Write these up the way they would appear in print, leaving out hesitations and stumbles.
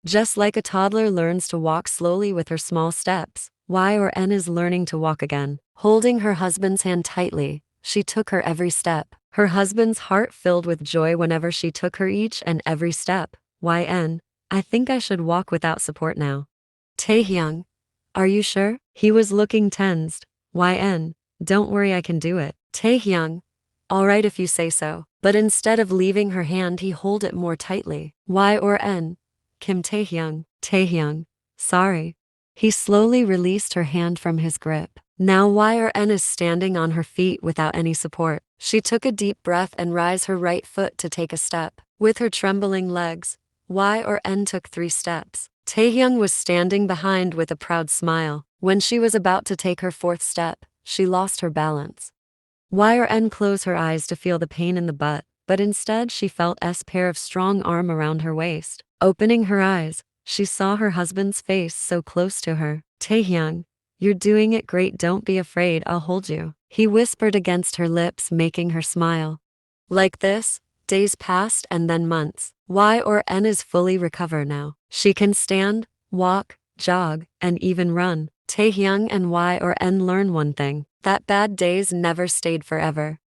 Just like a toddler learns to walk slowly with her small steps, Y or N is learning to walk again. Holding her husband's hand tightly, she took her every step. Her husband's heart filled with joy whenever she took her each and every step. YN, I think I should walk without support now. Taehyung, are you sure? He was looking tensed. YN, don't worry, I can do it. Taehyung, alright if you say so. But instead of leaving her hand, he held it more tightly. Y or N, Kim Taehyung, Taehyung, sorry. He slowly released her hand from his grip. Now Y or N is standing on her feet without any support. She took a deep breath and raised her right foot to take a step. With her trembling legs, Y or N took 3 steps. Taehyung was standing behind with a proud smile. When she was about to take her 4th step, she lost her balance. Y or N closed her eyes to feel the pain in the butt, but instead she felt S pair of strong arm around her waist. Opening her eyes, she saw her husband's face so close to her. Taehyung, you're doing it great, don't be afraid, I'll hold you. He whispered against her lips, making her smile. Like this, days passed and then months. Y or N is fully recovered now. She can stand, walk, jog, and even run. Taehyung and Y or N learn one thing, that bad days never stayed forever.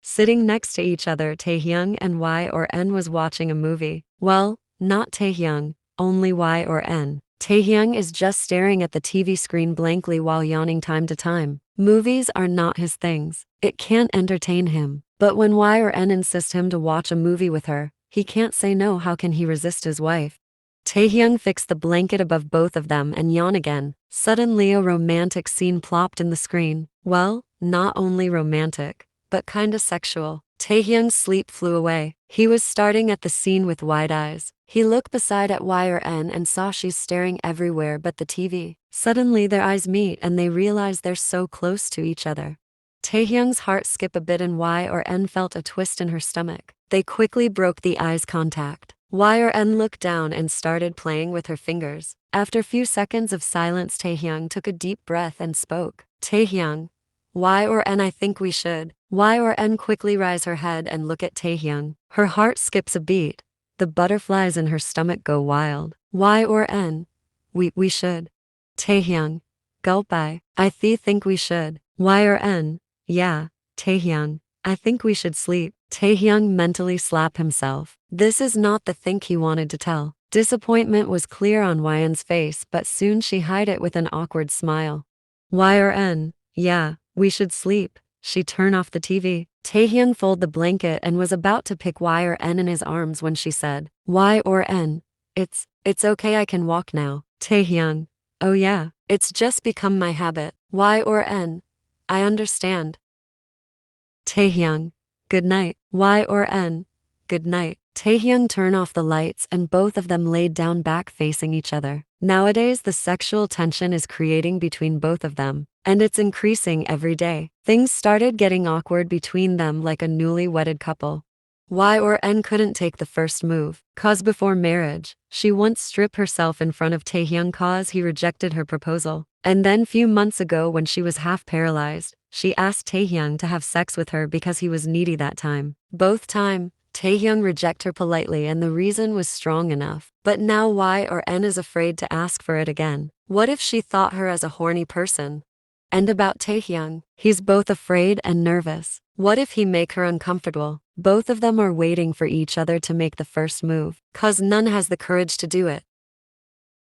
Sitting next to each other, Taehyung and Y or N was watching a movie. Well, not Taehyung, only Y or N. Taehyung is just staring at the TV screen blankly while yawning time to time. Movies are not his things. It can't entertain him. But when Y or N insist him to watch a movie with her, he can't say no. How can he resist his wife? Taehyung fixed the blanket above both of them and yawned again. Suddenly a romantic scene plopped in the screen. Well, not only romantic, but kinda sexual. Taehyung's sleep flew away. He was starting at the scene with wide eyes. He looked beside at Y or N and saw she's staring everywhere but the TV. Suddenly their eyes meet and they realize they're so close to each other. Taehyung's heart skipped a bit and Y or N felt a twist in her stomach. They quickly broke the eyes contact. Y or N looked down and started playing with her fingers. After few seconds of silence, Taehyung took a deep breath and spoke. Taehyung, Y or N, I think we should. Y or N quickly raised her head and looked at Taehyung. Her heart skips a beat. The butterflies in her stomach go wild. Y or N, we should. Taehyung, gulp. I think we should. Y or N, yeah, Taehyung, I think we should sleep. Taehyung mentally slapped himself. This is not the thing he wanted to tell. Disappointment was clear on Yun's face, but soon she hid it with an awkward smile. Y or N, yeah, we should sleep. She turned off the TV. Taehyung folded the blanket and was about to pick Y or N in his arms when she said, Y or N, it's okay, I can walk now. Taehyung, oh yeah, it's just become my habit. Y or N, I understand. Taehyung, good night. Y or N, good night. Taehyung turned off the lights and both of them laid down back facing each other. Nowadays the sexual tension is creating between both of them, and it's increasing every day. Things started getting awkward between them like a newly wedded couple. Y or N couldn't take the first move, cause before marriage, she once stripped herself in front of Taehyung cause he rejected her proposal. And then few months ago when she was half paralyzed, she asked Taehyung to have sex with her because he was needy that time. Both time, Taehyung rejected her politely and the reason was strong enough. But now Y or N is afraid to ask for it again. What if she thought her as a horny person? And about Taehyung, he's both afraid and nervous. What if he make her uncomfortable? Both of them are waiting for each other to make the first move, cause none has the courage to do it.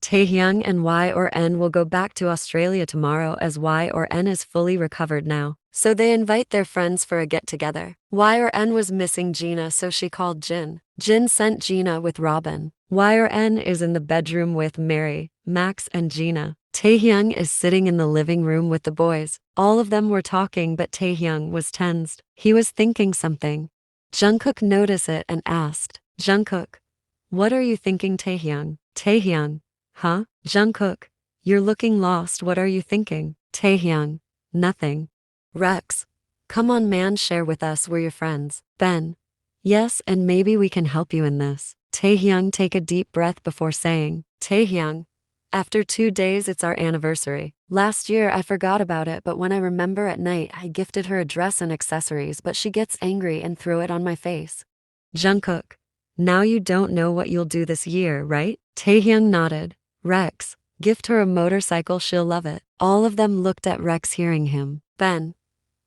Taehyung and Y or N will go back to Australia tomorrow as Y or N is fully recovered now. So they invite their friends for a get-together. Y or N was missing Gina, so she called Jin. Jin sent Gina with Robin. Y or N is in the bedroom with Mary, Max and Gina. Taehyung is sitting in the living room with the boys. All of them were talking but Taehyung was tensed. He was thinking something. Jungkook noticed it and asked, Jungkook, what are you thinking? Taehyung, huh? Jungkook, you're looking lost, what are you thinking? Taehyung, nothing. Rex, come on man, share with us, we're your friends. Ben, yes, and maybe we can help you in this. Taehyung take a deep breath before saying, Taehyung, after 2 days it's our anniversary. Last year I forgot about it, but when I remember at night I gifted her a dress and accessories, but she gets angry and threw it on my face. Jungkook, Now you don't know what you'll do this year, right? Taehyung nodded. Rex, gift her a motorcycle, she'll love it. All of them looked at Rex hearing him. Ben,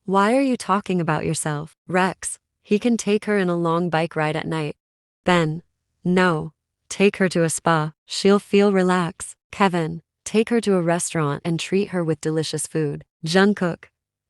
why are you talking about yourself? Rex, he can take her in a long bike ride at night. Ben, no. Take her to a spa, she'll feel relaxed. Kevin, take her to a restaurant and treat her with delicious food. Jungkook,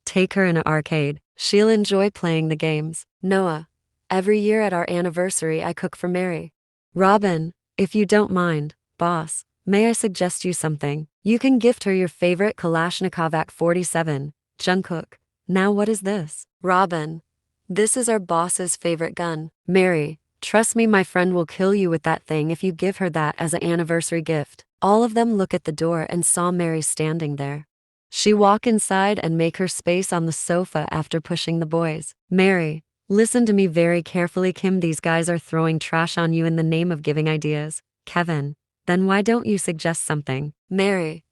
take her in an arcade, she'll enjoy playing the games. Noah, every year at our anniversary I cook for Mary. Robin, if you don't mind, boss, may I suggest you something? You can gift her your favorite Kalashnikov AK-47. Jungkook, now what is this? Robin, this is our boss's favorite gun. Mary, trust me, my friend will kill you with that thing if you give her that as an anniversary gift. All of them look at the door and saw Mary standing there. She walk inside and make her space on the sofa after pushing the boys. Mary, listen to me very carefully, Kim. These guys are throwing trash on you in the name of giving ideas. Kevin, then why don't you suggest something? Mary,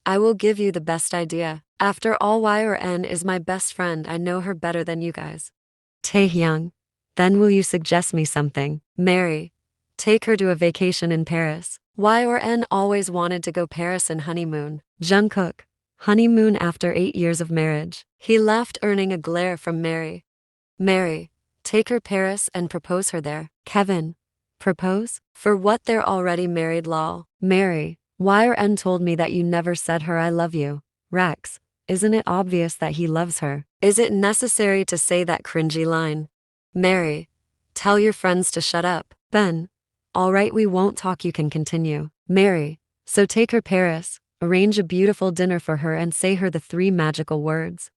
I will give you the best idea. After all, Y or N is my best friend. I know her better than you guys. Taehyung, then will you suggest me something? Mary, take her to a vacation in Paris. Y or N always wanted to go Paris and honeymoon. Jungkook, honeymoon after 8 years of marriage. He left, earning a glare from Mary. Mary, take her Paris and propose her there. Kevin, propose? For what, they're already married, lol. Mary, Y or N told me that you never said her I love you. Rex, isn't it obvious that he loves her? Is it necessary to say that cringy line? Mary, tell your friends to shut up. Ben, alright, we won't talk, you can continue. Mary, so take her Paris, arrange a beautiful dinner for her and say her the 3 magical words.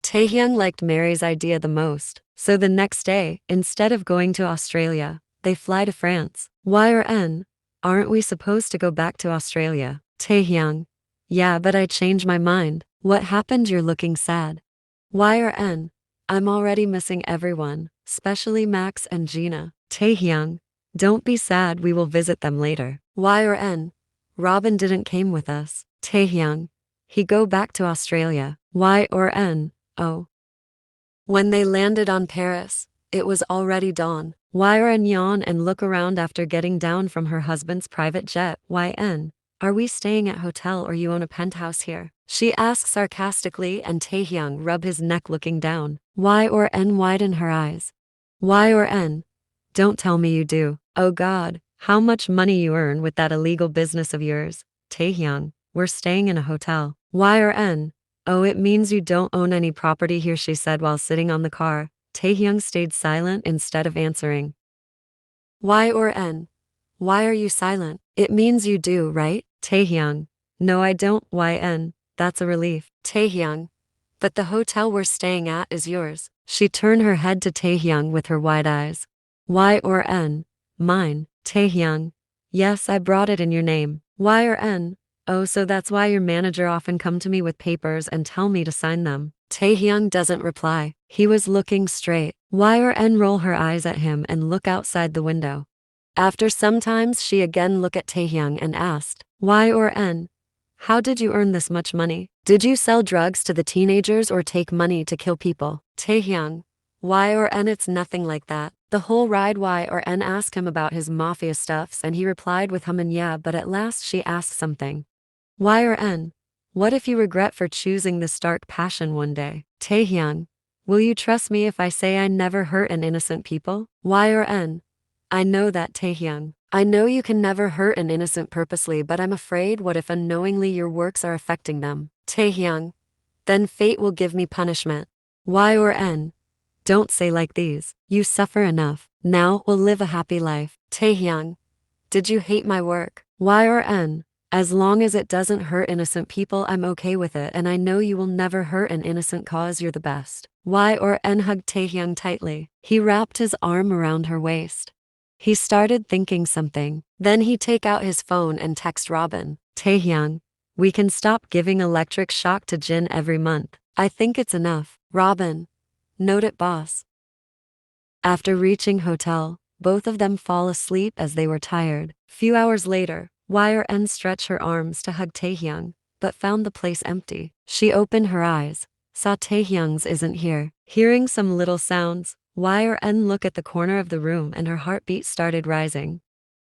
Taehyung liked Mary's idea the most, so the next day, instead of going to Australia, they fly to France. Y or N, aren't we supposed to go back to Australia? Taehyung, yeah, but I changed my mind. What happened? You're looking sad. Y or N, I'm already missing everyone, especially Max and Gina. Taehyung, don't be sad, we will visit them later. Y or N, Robin didn't came with us. Taehyung, he go back to Australia. Y or N, oh. When they landed on Paris, it was already dawn. Y or N yawn and look around after getting down from her husband's private jet. YN, are we staying at hotel or you own a penthouse here? She asked sarcastically, and Taehyung rubbed his neck looking down. Y or N widen her eyes. Y or N, don't tell me you do. Oh God, how much money you earn with that illegal business of yours. Taehyung, we're staying in a hotel. Y or N, oh, it means you don't own any property here, she said while sitting on the car. Taehyung stayed silent instead of answering. Y or N, why are you silent? It means you do, right? Taehyung, no I don't. YN, that's a relief. Taehyung, but the hotel we're staying at is yours. She turned her head to Taehyung with her wide eyes. Y or N, mine. Taehyung, yes, I brought it in your name. Y or N, oh, so that's why your manager often come to me with papers and tell me to sign them. Taehyung doesn't reply. He was looking straight. Y or N roll her eyes at him and look outside the window. After some times she again looked at Taehyung and asked, Y or N, how did you earn this much money? Did you sell drugs to the teenagers or take money to kill people? Taehyung, Y or N, it's nothing like that. The whole ride Y or N asked him about his mafia stuffs and he replied with hum and yeah, but at last she asked something. Y or N, what if you regret for choosing this dark passion one day? Taehyung, will you trust me if I say I never hurt an innocent people? Y or N, I know that, Taehyung. I know you can never hurt an innocent purposely, but I'm afraid what if unknowingly your works are affecting them? Taehyung, then fate will give me punishment. Y or N, don't say like these. You suffer enough. Now we'll live a happy life. Taehyung, did you hate my work? Y or N, as long as it doesn't hurt innocent people, I'm okay with it, and I know you will never hurt an innocent cause. You're the best. Y or N hugged Taehyung tightly. He wrapped his arm around her waist. He started thinking something. Then he take out his phone and text Robin. Taehyung, we can stop giving electric shock to Jin every month. I think it's enough. Robin, note it, boss. After reaching hotel, both of them fall asleep as they were tired. Few hours later, Y or N stretched her arms to hug Taehyung, but found the place empty. She opened her eyes, saw Taehyung's isn't here. Hearing some little sounds, Y or N look at the corner of the room and her heartbeat started rising.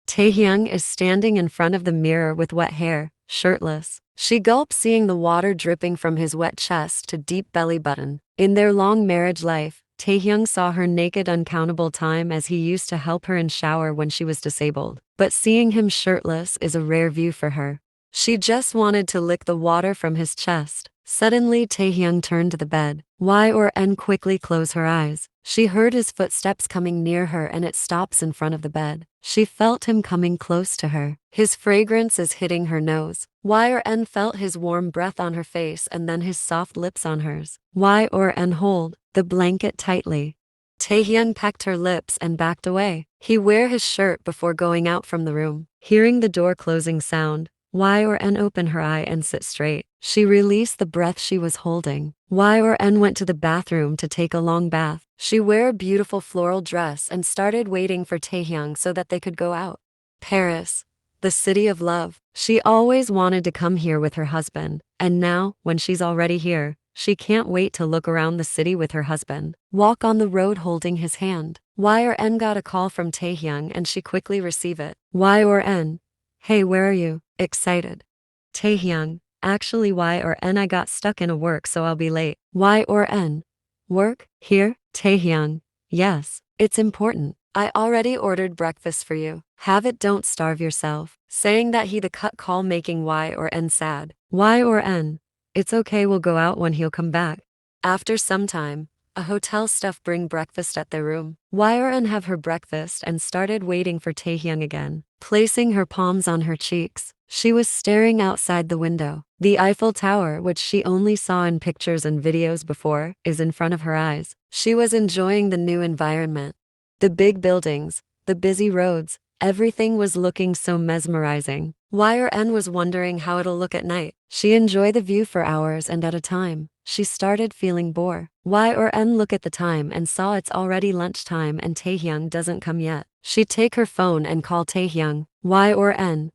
Taehyung is standing in front of the mirror with wet hair, shirtless. She gulps, seeing the water dripping from his wet chest to deep belly button. In their long marriage life, Taehyung saw her naked uncountable time as he used to help her in shower when she was disabled. But seeing him shirtless is a rare view for her. She just wanted to lick the water from his chest. Suddenly Taehyung turned to the bed. Y or N quickly closed her eyes. She heard his footsteps coming near her and it stops in front of the bed. She felt him coming close to her. His fragrance is hitting her nose. Y or N felt his warm breath on her face and then his soft lips on hers. Y or N hold the blanket tightly. Taehyung pecked her lips and backed away. He wear his shirt before going out from the room. Hearing the door closing sound, Y or N opened her eye and sit straight. She released the breath she was holding. Y or N went to the bathroom to take a long bath. She wear a beautiful floral dress and started waiting for Taehyung so that they could go out. Paris, the city of love. She always wanted to come here with her husband, and now, when she's already here, she can't wait to look around the city with her husband. Walk on the road holding his hand. Y or N got a call from Taehyung and she quickly received it. Y or N, hey, where are you? Excited. Taehyung, actually Y or N, I got stuck in a work so I'll be late. Y or N, work? Here? Taehyung, yes, it's important. I already ordered breakfast for you. Have it, don't starve yourself. Saying that he the cut call, making Y or N sad. Y or N, it's okay, we'll go out when he'll come back. After some time, a hotel staff bring breakfast at their room. Y or N have her breakfast and started waiting for Taehyung again. Placing her palms on her cheeks, she was staring outside the window. The Eiffel Tower, which she only saw in pictures and videos before, is in front of her eyes. She was enjoying the new environment. The big buildings, the busy roads, everything was looking so mesmerizing. Y or N was wondering how it'll look at night. She enjoyed the view for hours and at a time, she started feeling bored. Y or N look at the time and saw it's already lunchtime and Taehyung doesn't come yet. She take her phone and call Taehyung. Y or N,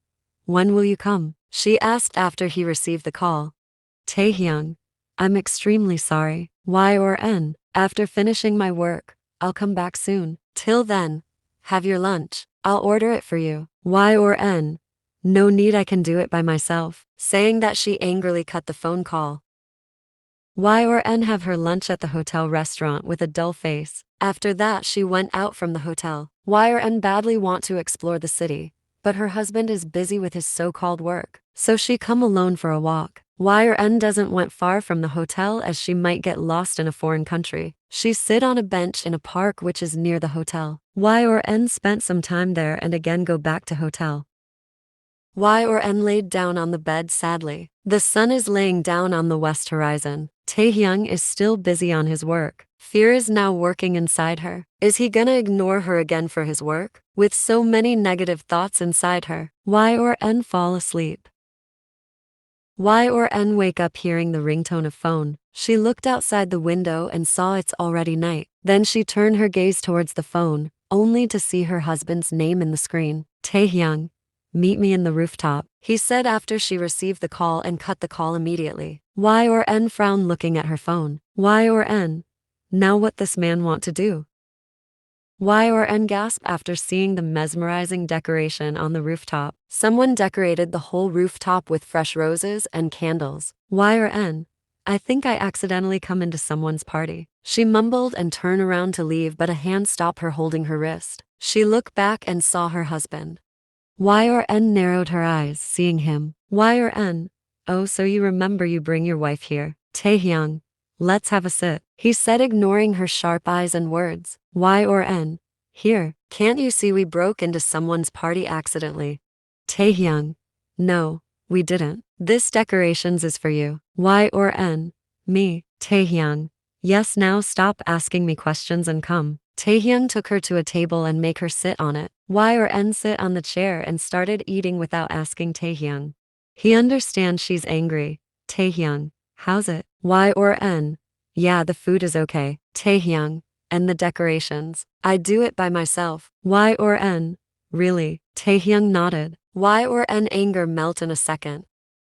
when will you come? She asked after he received the call. Taehyung, I'm extremely sorry. Y or N, after finishing my work, I'll come back soon. Till then, have your lunch. I'll order it for you. Y or N, no need, I can do it by myself. Saying that, she angrily cut the phone call. Y or N have her lunch at the hotel restaurant with a dull face. After that, she went out from the hotel. Y or N badly want to explore the city, but her husband is busy with his so-called work, so she come alone for a walk. Y or N doesn't went far from the hotel as she might get lost in a foreign country. She sit on a bench in a park which is near the hotel. Y or N spent some time there and again go back to hotel. Y or N laid down on the bed sadly. The sun is laying down on the west horizon. Taehyung is still busy on his work. Fear is now working inside her. Is he gonna ignore her again for his work? With so many negative thoughts inside her, Y or N fall asleep. Y or N wake up hearing the ringtone of phone. She looked outside the window and saw it's already night. Then she turned her gaze towards the phone, only to see her husband's name in the screen. Taehyung, meet me in the rooftop, he said after she received the call and cut the call immediately. Y or N frowned looking at her phone. Y or N, now what this man want to do? Y or N gasped after seeing the mesmerizing decoration on the rooftop. Someone decorated the whole rooftop with fresh roses and candles. Y or N, I think I accidentally come into someone's party. She mumbled and turned around to leave, but a hand stopped her holding her wrist. She looked back and saw her husband. Y or N narrowed her eyes, seeing him. Y or N, oh, so you remember, you bring your wife here. Taehyung, let's have a sit, he said, ignoring her sharp eyes and words. Y or N, here, can't you see we broke into someone's party accidentally? Taehyung, no, we didn't. This decorations is for you. Y or N, me. Taehyung, yes, now stop asking me questions and come. Taehyung took her to a table and make her sit on it. Y or N sit on the chair and started eating without asking Taehyung. He understands she's angry. Taehyung, how's it? Y or N, yeah, the food is okay. Taehyung, and the decorations? I do it by myself. Y or N, really? Taehyung nodded. Y or N anger melt in a second.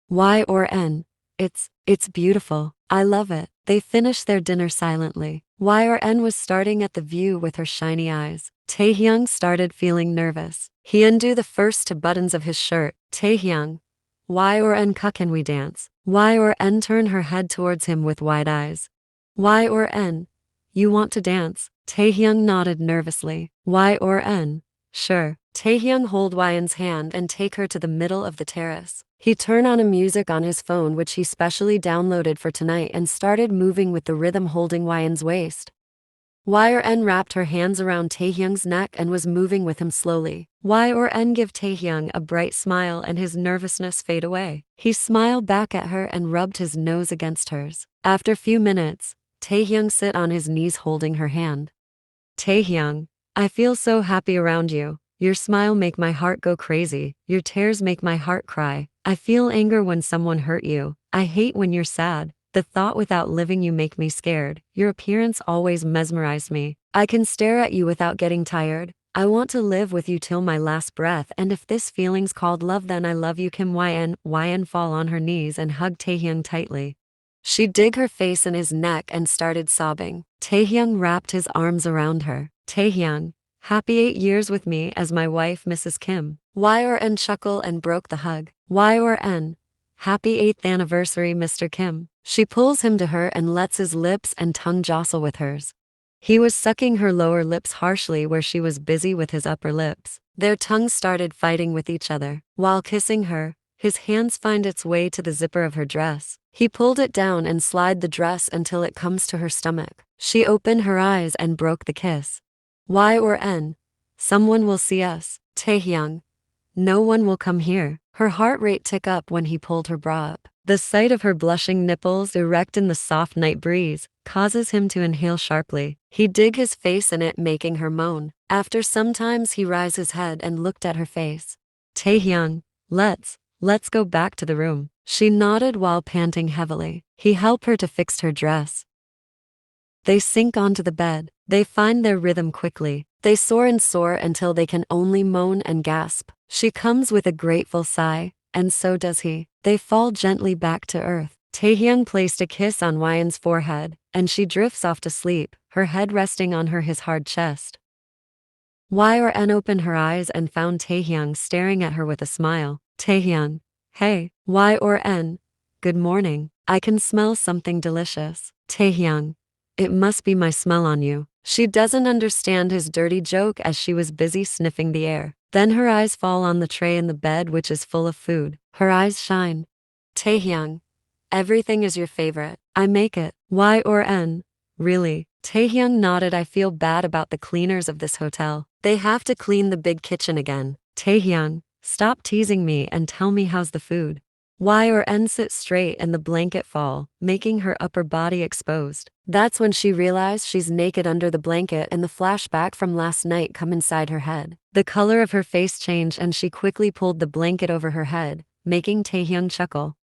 Y or N, it's It's beautiful. I love it. They finished their dinner silently. Yn was starting at the view with her shiny eyes. Taehyung started feeling nervous. He undid the first two buttons of his shirt. Taehyung, Yn, can we dance? Yn turned her head towards him with wide eyes. Yn, you want to dance? Taehyung nodded nervously. Yn, sure. Taehyung hold Yn's hand and take her to the middle of the terrace. He turned on a music on his phone which he specially downloaded for tonight and started moving with the rhythm holding Yn's waist. Yn wrapped her hands around Taehyung's neck and was moving with him slowly. Yn gave Taehyung a bright smile and his nervousness fade away. He smiled back at her and rubbed his nose against hers. After a few minutes, Taehyung sit on his knees holding her hand. Taehyung, I feel so happy around you. Your smile make my heart go crazy. Your tears make my heart cry. I feel anger when someone hurt you. I hate when you're sad. The thought without living you make me scared. Your appearance always mesmerized me. I can stare at you without getting tired. I want to live with you till my last breath, and if this feeling's called love then I love you. Kim Yn fall on her knees and hugged Taehyung tightly. She dig her face in his neck and started sobbing. Taehyung wrapped his arms around her. Taehyung, happy 8 years with me as my wife Mrs. Kim. Yn chuckled and broke the hug. Yn, happy 8th anniversary Mr. Kim. She pulls him to her and lets his lips and tongue jostle with hers. He was sucking her lower lips harshly where she was busy with his upper lips. Their tongues started fighting with each other. While kissing her, his hands find its way to the zipper of her dress. He pulled it down and slid the dress until it comes to her stomach. She opened her eyes and broke the kiss. Yn, someone will see us. Taehyung, no one will come here. Her heart rate ticked up when he pulled her bra up. The sight of her blushing nipples erect in the soft night breeze causes him to inhale sharply. He dig his face in it, making her moan. After some times he raised his head and looked at her face. Taehyung, let's go back to the room. She nodded while panting heavily. He helped her to fix her dress. They sink onto the bed. They find their rhythm quickly. They soar and soar until they can only moan and gasp. She comes with a grateful sigh, and so does he. They fall gently back to earth. Taehyung placed a kiss on Yn's forehead, and she drifts off to sleep, her head resting on his hard chest. Yn opened her eyes and found Taehyung staring at her with a smile. Taehyung, hey. Yn, good morning. I can smell something delicious. Taehyung, it must be my smell on you. She doesn't understand his dirty joke as she was busy sniffing the air. Then her eyes fall on the tray in the bed which is full of food. Her eyes shine. Taehyung, everything is your favorite. I make it. Yn, really? Taehyung nodded. I feel bad about the cleaners of this hotel. They have to clean the big kitchen again. Taehyung, stop teasing me and tell me how's the food. Yn sit straight and the blanket fall, making her upper body exposed. That's when she realized she's naked under the blanket and the flashback from last night come inside her head. The color of her face changed and she quickly pulled the blanket over her head, making Taehyung chuckle.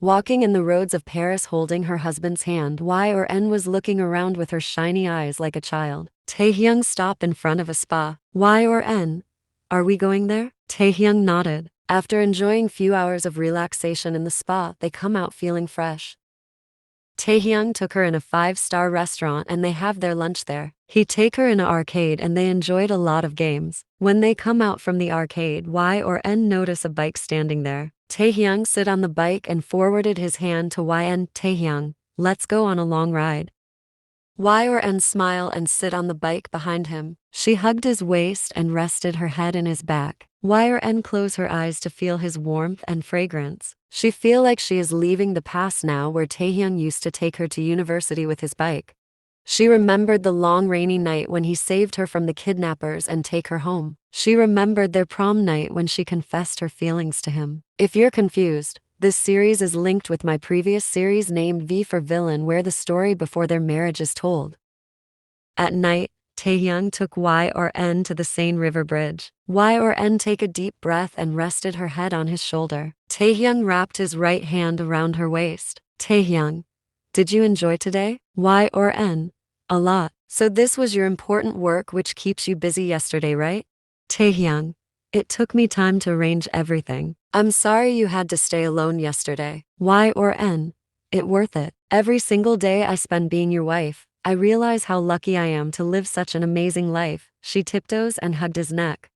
Walking in the roads of Paris holding her husband's hand, Yn was looking around with her shiny eyes like a child. Taehyung stopped in front of a spa. Yn, are we going there? Taehyung nodded. After enjoying few hours of relaxation in the spa, they come out feeling fresh. Taehyung took her in a 5-star restaurant and they have their lunch there. He take her in an arcade and they enjoyed a lot of games. When they come out from the arcade, Yn notice a bike standing there. Taehyung sit on the bike and forwarded his hand to Yn. Taehyung, let's go on a long ride. Yn smile and sit on the bike behind him. She hugged his waist and rested her head in his back. Yn closed her eyes to feel his warmth and fragrance. She feel like she is leaving the past now where Taehyung used to take her to university with his bike. She remembered the long rainy night when he saved her from the kidnappers and take her home. She remembered their prom night when she confessed her feelings to him. If you're confused, this series is linked with my previous series named V for Villain where the story before their marriage is told. At night, Taehyung took Yn to the Seine River Bridge. Yn take a deep breath and rested her head on his shoulder. Taehyung wrapped his right hand around her waist. Taehyung, did you enjoy today? Yn, a lot. So this was your important work which keeps you busy yesterday, right? Taehyung, it took me time to arrange everything. I'm sorry you had to stay alone yesterday. Y or N? It worth it. Every single day I spend being your wife, I realize how lucky I am to live such an amazing life. She tiptoes and hugged his neck.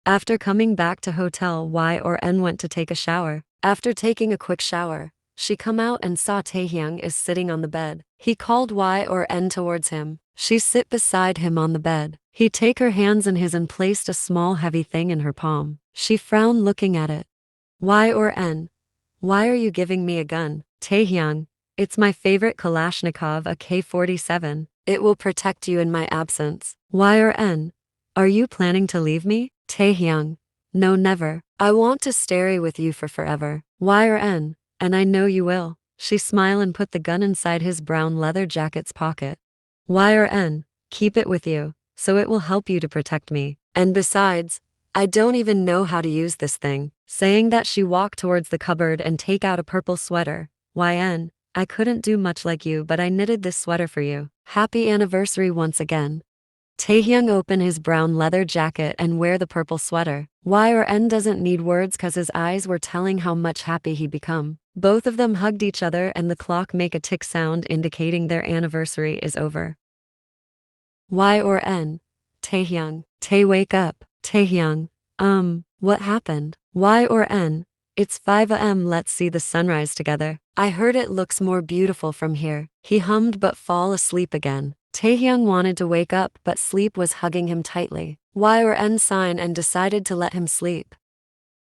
After coming back to hotel, Y or N went to take a shower. After taking a quick shower, she come out and saw Taehyung is sitting on the bed. He called Y or N towards him. She sit beside him on the bed. He take her hands in his and placed a small heavy thing in her palm. She frowned looking at it. Y or N? Why are you giving me a gun? Taehyung, it's my favorite Kalashnikov, a K-47. It will protect you in my absence. Y or N? Are you planning to leave me? Taehyung, no, never. I want to stay with you for forever. Y or N? And I know you will. She smiled and put the gun inside his brown leather jacket's pocket. Y or N? Keep it with you, so it will help you to protect me. And besides, I don't even know how to use this thing. Saying that, she walked towards the cupboard and take out a purple sweater. YN, I couldn't do much like you, but I knitted this sweater for you. Happy anniversary once again. Taehyung opened his brown leather jacket and wear the purple sweater. Y or N doesn't need words cause his eyes were telling how much happy he become. Both of them hugged each other and the clock make a tick sound indicating their anniversary is over. Y or N? Taehyung, Tae, wake up. Taehyung, what happened? Y or N? It's 5 a.m. Let's see the sunrise together. I heard it looks more beautiful from here. He hummed but fall asleep again. Taehyung wanted to wake up but sleep was hugging him tightly. Y or N sighed and decided to let him sleep.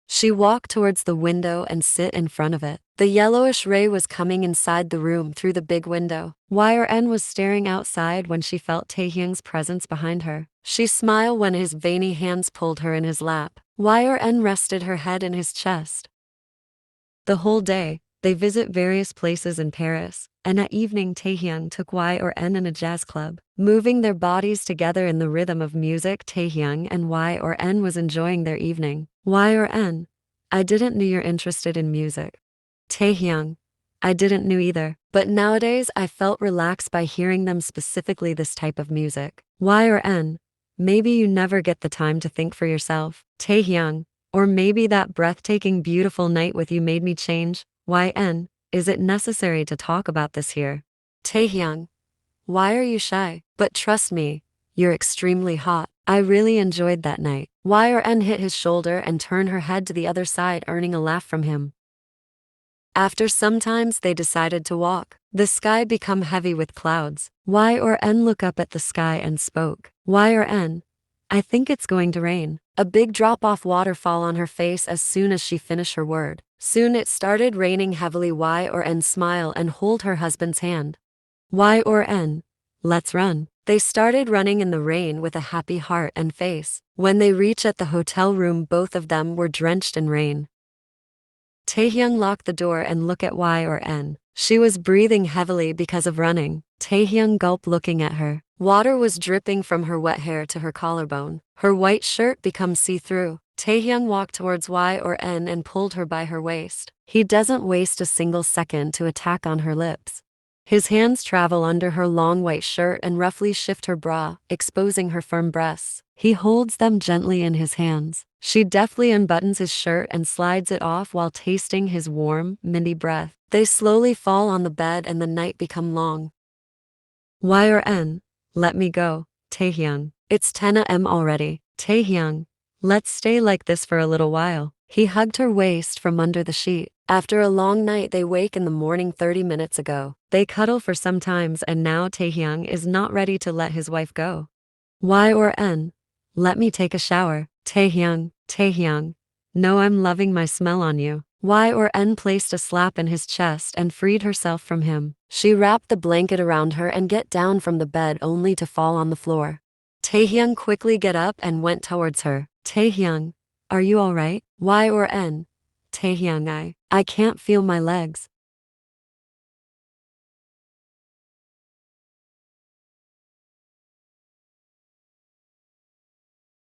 She walked towards the window and sit in front of it. The yellowish ray was coming inside the room through the big window. Y or N was staring outside when she felt Taehyung's presence behind her. She smiled when his veiny hands pulled her in his lap. Y or N rested her head in his chest. The whole day, they visit various places in Paris, and at evening Taehyung took Y or N in a jazz club. Moving their bodies together in the rhythm of music, Taehyung and Y or N was enjoying their evening. Y or N? I didn't know you're interested in music. Taehyung, I didn't know either, but nowadays I felt relaxed by hearing them, specifically this type of music. Y or N? Maybe you never get the time to think for yourself. Taehyung, or maybe that breathtaking beautiful night with you made me change. YN, is it necessary to talk about this here? Taehyung, why are you shy? But trust me, you're extremely hot. I really enjoyed that night. Y or N hit his shoulder and turned her head to the other side, earning a laugh from him. After some times they decided to walk. The sky become heavy with clouds. Y or N look up at the sky and spoke. Y or N, I think it's going to rain. A big drop-off waterfall on her face as soon as she finished her word. Soon it started raining heavily. Y or N smile and hold her husband's hand. Y or N, let's run. They started running in the rain with a happy heart and face. When they reached at the hotel room, both of them were drenched in rain. Taehyung locked the door and looked at Y or N. She was breathing heavily because of running. Taehyung gulped looking at her. Water was dripping from her wet hair to her collarbone. Her white shirt became see-through. Taehyung walked towards Y or N and pulled her by her waist. He doesn't waste a single second to attack on her lips. His hands travel under her long white shirt and roughly shift her bra, exposing her firm breasts. He holds them gently in his hands. She deftly unbuttons his shirt and slides it off while tasting his warm, minty breath. They slowly fall on the bed and the night become long. Y or N, let me go. Taehyung, it's 10 a.m. already. Taehyung, let's stay like this for a little while. He hugged her waist from under the sheet. After a long night, they wake in the morning 30 minutes ago. They cuddle for some times and now Taehyung is not ready to let his wife go. Y or N, let me take a shower. Taehyung, no, I'm loving my smell on you. Y or N placed a slap in his chest and freed herself from him. She wrapped the blanket around her and get down from the bed only to fall on the floor. Taehyung quickly get up and went towards her. Taehyung, are you alright? Y or N, Taehyung, I can't feel my legs.